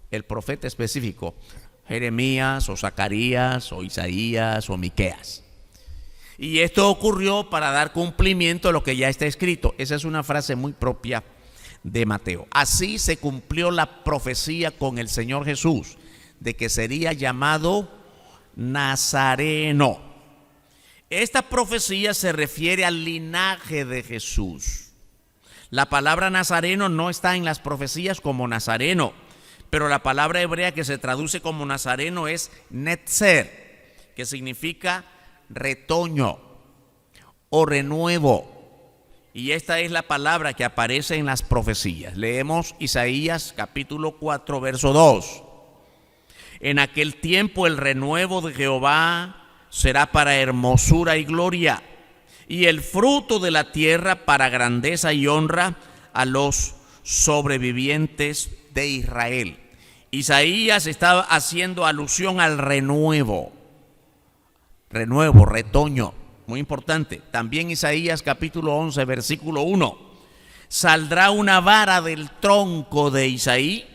el profeta específico, Jeremías o Zacarías o Isaías o Miqueas. Y esto ocurrió para dar cumplimiento a lo que ya está escrito. Esa es una frase muy propia de Mateo. Así se cumplió la profecía con el Señor Jesús, de que sería llamado Nazareno. Esta profecía se refiere al linaje de Jesús. La palabra Nazareno no está en las profecías como Nazareno, pero la palabra hebrea que se traduce como Nazareno es Netzer, que significa retoño o renuevo. Y esta es la palabra que aparece en las profecías. Leemos Isaías capítulo 4, verso 2. En aquel tiempo el renuevo de Jehová será para hermosura y gloria, y el fruto de la tierra para grandeza y honra a los sobrevivientes de Israel. Isaías estaba haciendo alusión al renuevo, retoño, muy importante. También Isaías capítulo 11, versículo 1. Saldrá una vara del tronco de Isaí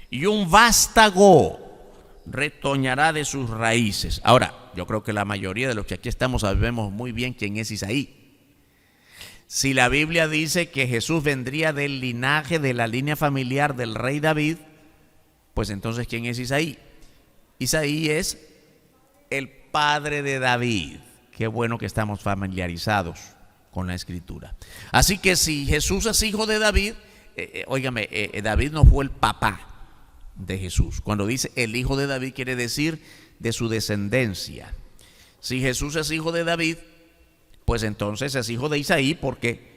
y un vástago retoñará de sus raíces. Ahora, yo creo que la mayoría de los que aquí estamos sabemos muy bien quién es Isaí. Si la Biblia dice que Jesús vendría del linaje, de la línea familiar del rey David, pues entonces ¿quién es Isaí? Isaí es el padre de David. Qué bueno que estamos familiarizados con la escritura. Así que si Jesús es hijo de David, David no fue el papá de Jesús. Cuando dice el hijo de David, quiere decir de su descendencia. Si Jesús es hijo de David, pues entonces es hijo de Isaí, porque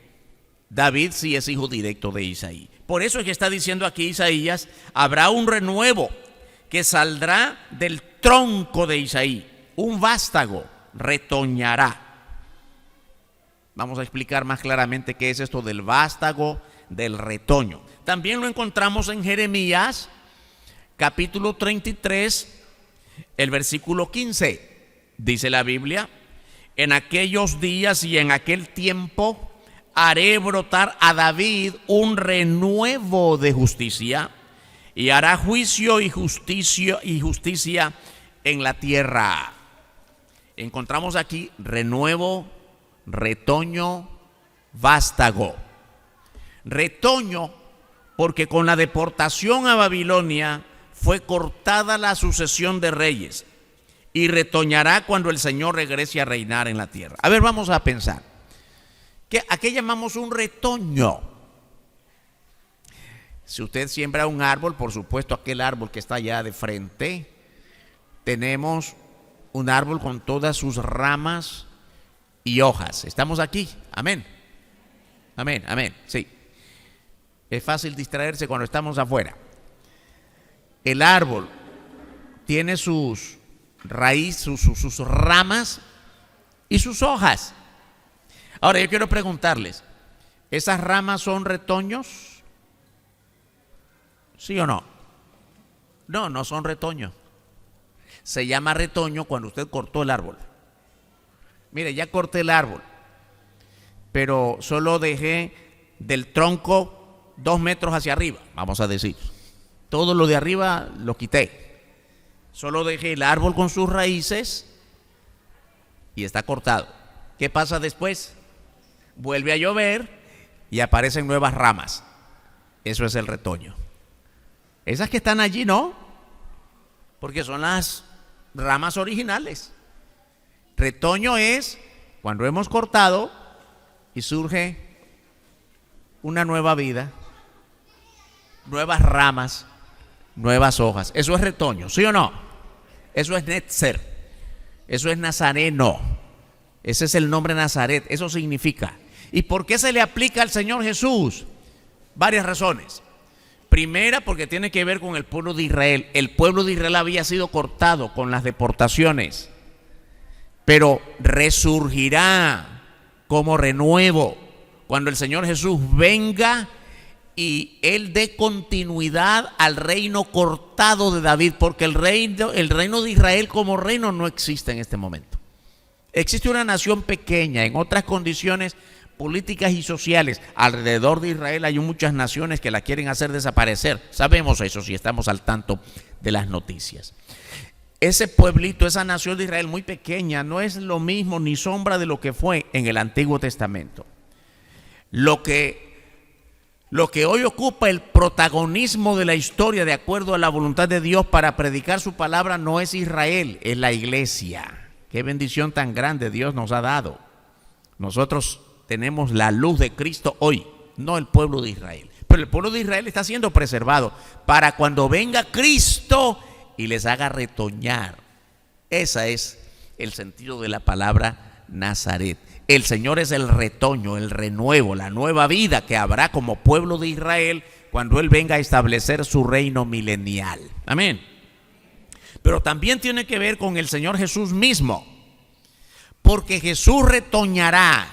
David sí es hijo directo de Isaí. Por eso es que está diciendo aquí Isaías: habrá un renuevo que saldrá del tronco de Isaí, un vástago retoñará. Vamos a explicar más claramente qué es esto del vástago, del retoño. También lo encontramos en Jeremías capítulo 33, el versículo 15. Dice la Biblia: en aquellos días y en aquel tiempo haré brotar a David un renuevo de justicia, y hará juicio y justicia en la tierra. Encontramos aquí renuevo, retoño, vástago. Retoño porque con la deportación a Babilonia fue cortada la sucesión de reyes y retoñará cuando el Señor regrese a reinar en la tierra. A ver, vamos a pensar. ¿A qué llamamos un retoño? Si usted siembra un árbol, por supuesto aquel árbol que está allá de frente, tenemos un árbol con todas sus ramas y hojas. ¿Estamos aquí? Amén. Amén, amén, sí. Es fácil distraerse cuando estamos afuera. El árbol tiene sus raíces, sus ramas y sus hojas. Ahora yo quiero preguntarles, ¿esas ramas son retoños? ¿Sí o no? No, no son retoños. Se llama retoño cuando usted cortó el árbol. Mire, ya corté el árbol, pero solo dejé del tronco 2 metros hacia arriba, vamos a decir. Todo lo de arriba lo quité. Solo dejé el árbol con sus raíces y está cortado. ¿Qué pasa después? Vuelve a llover y aparecen nuevas ramas. Eso es el retoño. Esas que están allí no, porque son las ramas originales. Retoño es cuando hemos cortado y surge una nueva vida, nuevas ramas, nuevas hojas. Eso es retoño, ¿sí o no? Eso es netzer, eso es nazareno. Ese es el nombre Nazaret, eso significa. ¿Y por qué se le aplica al Señor Jesús? Varias razones. Primera, porque tiene que ver con el pueblo de Israel. El pueblo de Israel había sido cortado con las deportaciones, pero resurgirá como renuevo cuando el Señor Jesús venga y Él dé continuidad al reino cortado de David, porque el reino de Israel como reino no existe en este momento. Existe una nación pequeña en otras condiciones políticas y sociales. Alrededor de Israel hay muchas naciones que la quieren hacer desaparecer. Sabemos eso si estamos al tanto de las noticias. Ese pueblito, esa nación de Israel muy pequeña, no es lo mismo ni sombra de lo que fue en el Antiguo Testamento. Lo que hoy ocupa el protagonismo de la historia de acuerdo a la voluntad de Dios para predicar su palabra no es Israel, es la iglesia. Qué bendición tan grande Dios nos ha dado. Nosotros tenemos la luz de Cristo hoy, no el pueblo de Israel. Pero el pueblo de Israel está siendo preservado para cuando venga Cristo y les haga retoñar. Ese es el sentido de la palabra Nazaret. El Señor es el retoño, el renuevo, la nueva vida que habrá como pueblo de Israel cuando Él venga a establecer su reino milenial. Amén. Pero también tiene que ver con el Señor Jesús mismo, porque Jesús retoñará.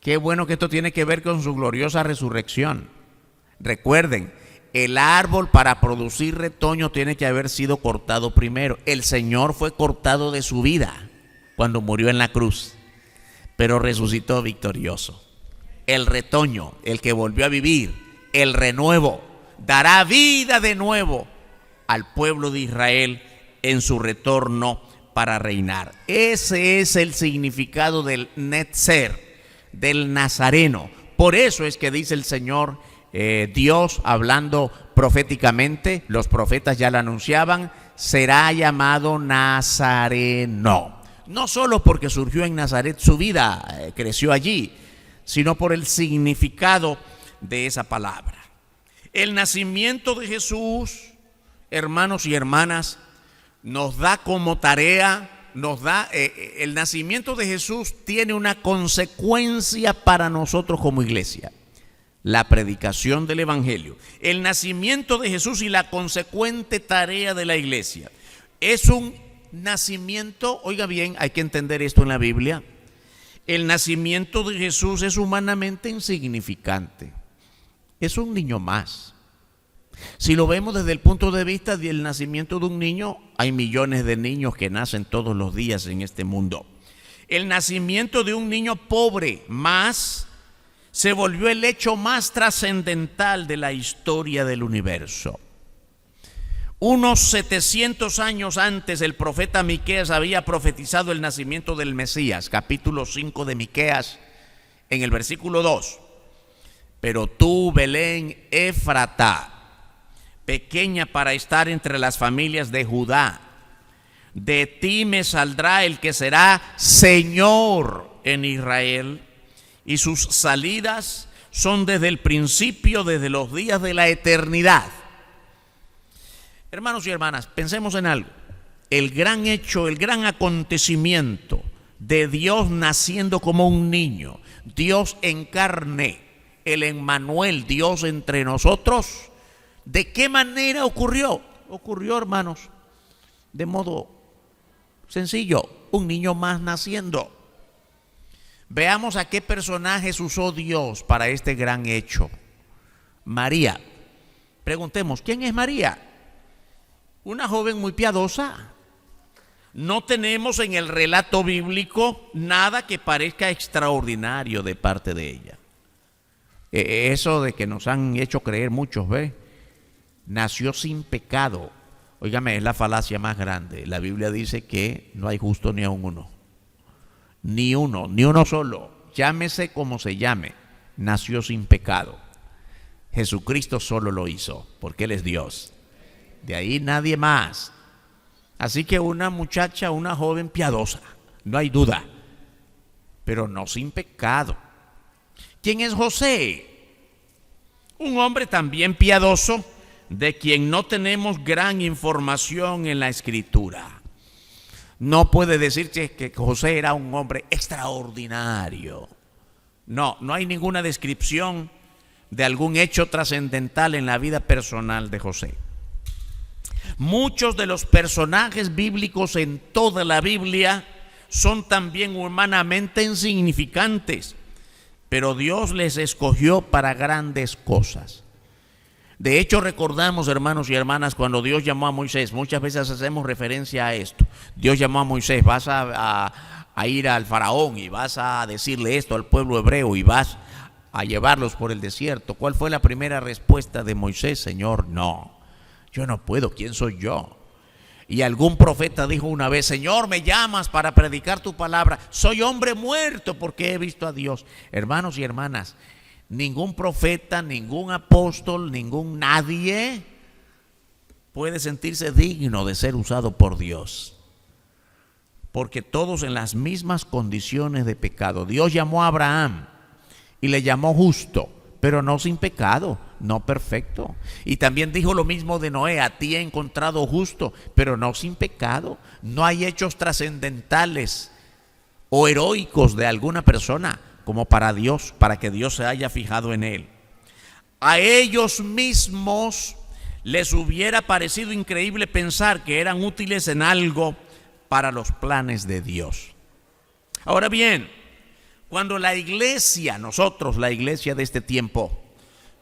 Qué bueno que esto tiene que ver con su gloriosa resurrección. Recuerden, el árbol para producir retoño tiene que haber sido cortado primero. El Señor fue cortado de su vida cuando murió en la cruz, pero resucitó victorioso. El retoño, el que volvió a vivir, el renuevo, dará vida de nuevo al pueblo de Israel en su retorno para reinar. Ese es el significado del netzer, del nazareno. Por eso es que dice el Señor, Dios hablando proféticamente, los profetas ya lo anunciaban, será llamado Nazareno. No solo porque surgió en Nazaret, su vida creció allí, sino por el significado de esa palabra. El nacimiento de Jesús, hermanos y hermanas, nos da como tarea, el nacimiento de Jesús tiene una consecuencia para nosotros como iglesia: la predicación del evangelio. El nacimiento de Jesús y la consecuente tarea de la iglesia es un nacimiento, oiga bien, hay que entender esto en la Biblia. El nacimiento de Jesús es humanamente insignificante, es un niño más. Si lo vemos desde el punto de vista del nacimiento de un niño, hay millones de niños que nacen todos los días en este mundo. El nacimiento de un niño pobre más se volvió el hecho más trascendental de la historia del universo. Unos 700 años antes, el profeta Miqueas había profetizado el nacimiento del Mesías, capítulo 5 de Miqueas, en el versículo 2. Pero tú, Belén Éfrata, pequeña para estar entre las familias de Judá, de ti me saldrá el que será Señor en Israel, y sus salidas son desde el principio, desde los días de la eternidad. Hermanos y hermanas, pensemos en algo. El gran hecho, el gran acontecimiento de Dios naciendo como un niño, Dios en carne, el Emmanuel, Dios entre nosotros, ¿de qué manera ocurrió? Ocurrió, hermanos, de modo sencillo, un niño más naciendo. Veamos a qué personajes usó Dios para este gran hecho. María. Preguntemos, ¿quién es María? Una joven muy piadosa. No tenemos en el relato bíblico nada que parezca extraordinario de parte de ella. Eso de que nos han hecho creer muchos, ¿ves? Nació sin pecado. Óigame, es la falacia más grande. La Biblia dice que no hay justo ni aun uno. Ni uno solo. Llámese como se llame. Nació sin pecado. Jesucristo solo lo hizo, porque Él es Dios. De ahí nadie más. Así que una muchacha, una joven piadosa, no hay duda, pero no sin pecado. ¿Quién es José? Un hombre también piadoso, de quien no tenemos gran información en la Escritura. No puede decirse que José era un hombre extraordinario. No hay ninguna descripción de algún hecho trascendental en la vida personal de José. Muchos de los personajes bíblicos en toda la Biblia son también humanamente insignificantes, pero Dios les escogió para grandes cosas. De hecho, recordamos, hermanos y hermanas, cuando Dios llamó a Moisés, muchas veces hacemos referencia a esto. Dios llamó a Moisés, vas a ir al faraón y vas a decirle esto al pueblo hebreo y vas a llevarlos por el desierto. ¿Cuál fue la primera respuesta de Moisés? Señor, no, yo no puedo, ¿quién soy yo? Y algún profeta dijo una vez, Señor, me llamas para predicar tu palabra, soy hombre muerto porque he visto a Dios. Hermanos y hermanas, ningún profeta, ningún apóstol, ningún nadie puede sentirse digno de ser usado por Dios, porque todos en las mismas condiciones de pecado. Dios llamó a Abraham y le llamó justo, pero no sin pecado, no perfecto. Y también dijo lo mismo de Noé, a ti he encontrado justo, pero no sin pecado. No hay hechos trascendentales o heroicos de alguna persona como para Dios, para que Dios se haya fijado en él. A ellos mismos les hubiera parecido increíble pensar que eran útiles en algo para los planes de Dios. Ahora bien, cuando la iglesia, nosotros, la iglesia de este tiempo,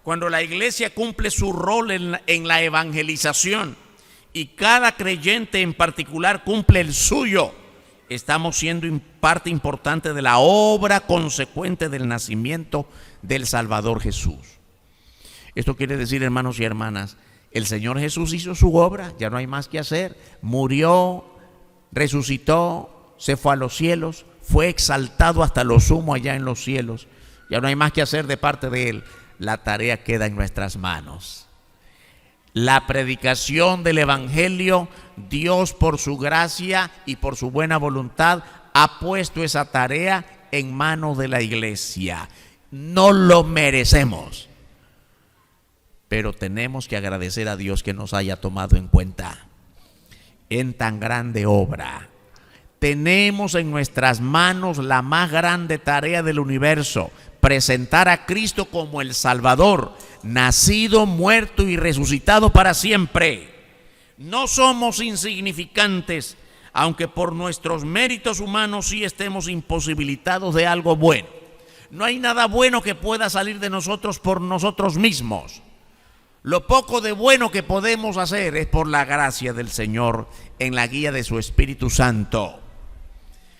cuando la iglesia cumple su rol en la evangelización y cada creyente en particular cumple el suyo, estamos siendo parte importante de la obra consecuente del nacimiento del Salvador Jesús. Esto quiere decir, hermanos y hermanas, el Señor Jesús hizo su obra, ya no hay más que hacer. Murió, resucitó, se fue a los cielos, fue exaltado hasta lo sumo allá en los cielos. Ya no hay más que hacer de parte de Él. La tarea queda en nuestras manos. La predicación del Evangelio, Dios por su gracia y por su buena voluntad ha puesto esa tarea en manos de la iglesia. No lo merecemos, pero tenemos que agradecer a Dios que nos haya tomado en cuenta en tan grande obra. Tenemos en nuestras manos la más grande tarea del universo: presentar a Cristo como el Salvador, nacido, muerto y resucitado para siempre. No somos insignificantes, aunque por nuestros méritos humanos sí estemos imposibilitados de algo bueno. No hay nada bueno que pueda salir de nosotros por nosotros mismos. Lo poco de bueno que podemos hacer es por la gracia del Señor en la guía de su Espíritu Santo.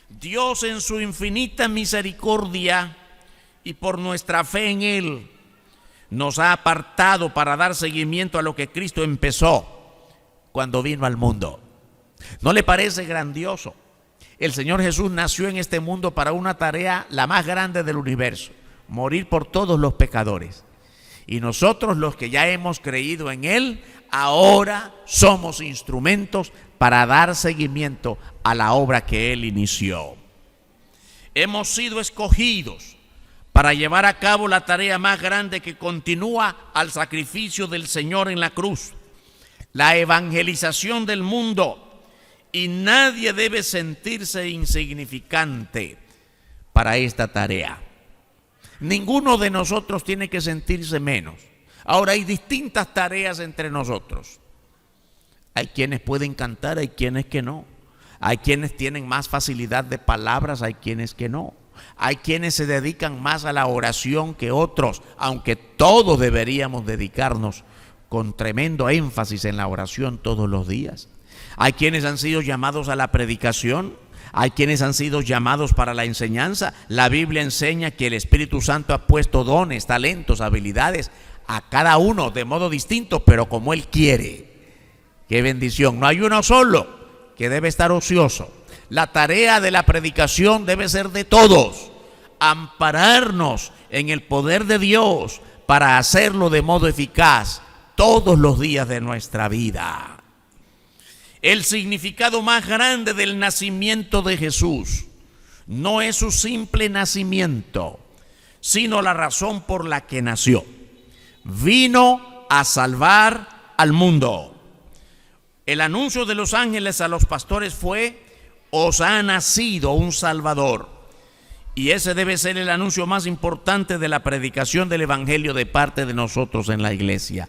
Dios, en su infinita misericordia y por nuestra fe en Él, nos ha apartado para dar seguimiento a lo que Cristo empezó cuando vino al mundo. ¿No le parece grandioso? El Señor Jesús nació en este mundo para una tarea la más grande del universo: morir por todos los pecadores. Y nosotros, los que ya hemos creído en Él, ahora somos instrumentos para dar seguimiento a la obra que Él inició. Hemos sido escogidos para llevar a cabo la tarea más grande que continúa al sacrificio del Señor en la cruz, la evangelización del mundo. Y nadie debe sentirse insignificante para esta tarea. Ninguno de nosotros tiene que sentirse menos. Ahora, hay distintas tareas entre nosotros. Hay quienes pueden cantar, hay quienes que no. Hay quienes tienen más facilidad de palabras, hay quienes que no. Hay quienes se dedican más a la oración que otros, aunque todos deberíamos dedicarnos con tremendo énfasis en la oración todos los días. Hay quienes han sido llamados a la predicación, hay quienes han sido llamados para la enseñanza. La Biblia enseña que el Espíritu Santo ha puesto dones, talentos, habilidades a cada uno de modo distinto, pero como Él quiere. ¡Qué bendición! No hay uno solo que debe estar ocioso. La tarea de la predicación debe ser de todos. Ampararnos en el poder de Dios para hacerlo de modo eficaz todos los días de nuestra vida. El significado más grande del nacimiento de Jesús no es su simple nacimiento, sino la razón por la que nació. Vino a salvar al mundo. El anuncio de los ángeles a los pastores fue: os ha nacido un Salvador. Y ese debe ser el anuncio más importante de la predicación del Evangelio de parte de nosotros en la iglesia.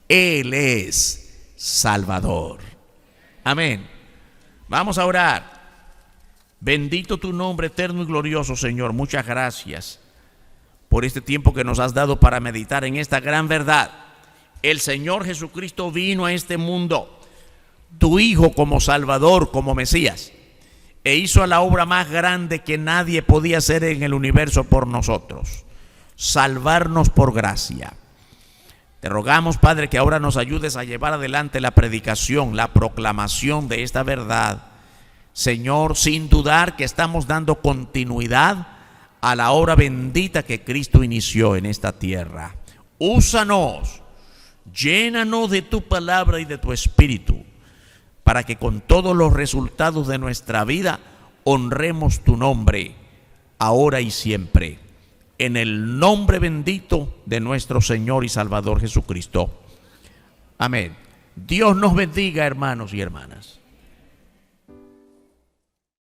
Él es Salvador. Amén. Vamos a orar. Bendito tu nombre, eterno y glorioso Señor. Muchas gracias por este tiempo que nos has dado para meditar en esta gran verdad. El Señor Jesucristo vino a este mundo, tu Hijo como Salvador, como Mesías, e hizo la obra más grande que nadie podía hacer en el universo por nosotros: salvarnos por gracia. Te rogamos, Padre, que ahora nos ayudes a llevar adelante la predicación, la proclamación de esta verdad. Señor, sin dudar que estamos dando continuidad a la obra bendita que Cristo inició en esta tierra. Úsanos, llénanos de tu palabra y de tu espíritu, para que con todos los resultados de nuestra vida honremos tu nombre, ahora y siempre. En el nombre bendito de nuestro Señor y Salvador Jesucristo. Amén. Dios nos bendiga, hermanos y hermanas.